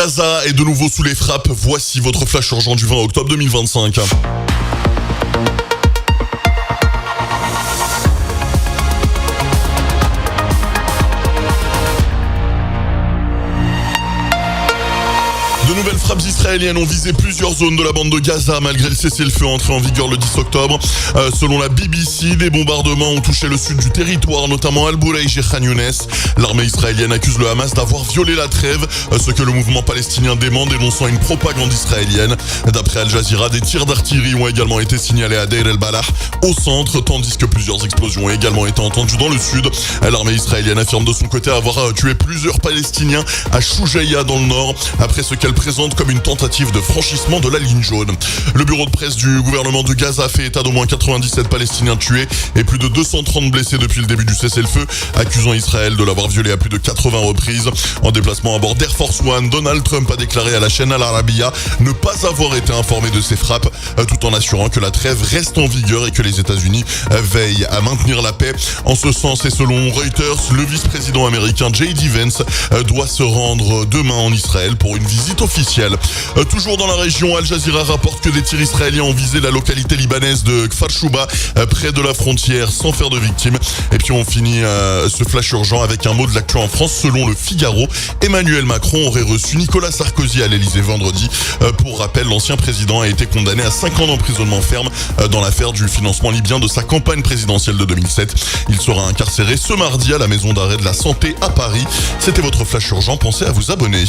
Gaza est de nouveau sous les frappes. Voici votre flash urgent du 20 octobre 2025. De nouvelles frappes israéliennes ont visé plusieurs zones de la bande de Gaza malgré le cessez-le-feu entré en vigueur le 10 octobre. Selon la BBC, des bombardements ont touché le sud du territoire, notamment Al-Bouraïj et Khan Younes. L'armée israélienne accuse le Hamas d'avoir violé la trêve, ce que le mouvement palestinien dément, dénonçant une propagande israélienne. D'après Al Jazeera, des tirs d'artillerie ont également été signalés à Deir el-Balah, au centre, tandis que plusieurs explosions ont également été entendues dans le sud. L'armée israélienne affirme de son côté avoir tué plusieurs Palestiniens à Choujaïa dans le nord, après ce qu'elle présente comme une tentative de franchissement de la ligne jaune. Le bureau de presse du gouvernement de Gaza fait état d'au moins 97 Palestiniens tués et plus de 230 blessés depuis le début du cessez-le-feu, accusant Israël de l'avoir violé à plus de 80 reprises. En déplacement à bord d'Air Force One, Donald Trump a déclaré à la chaîne Al Arabiya ne pas avoir été informé de ces frappes, tout en assurant que la trêve reste en vigueur et que les États-Unis veillent à maintenir la paix. En ce sens, et selon Reuters, le vice-président américain J.D. Vance doit se rendre demain en Israël pour une visite officielle. Toujours dans la région, Al Jazeera rapporte que des tirs israéliens ont visé la localité libanaise de Kfar Shouba, près de la frontière, sans faire de victimes. Et puis on finit ce flash urgent avec un mot de l'actu en France. Selon le Figaro, Emmanuel Macron aurait reçu Nicolas Sarkozy à l'Elysée vendredi. Pour rappel, l'ancien président a été condamné à 5 ans d'emprisonnement ferme dans l'affaire du financement libyen de sa campagne présidentielle de 2007. Il sera incarcéré ce mardi à la maison d'arrêt de la Santé à Paris. C'était votre flash urgent, pensez à vous abonner.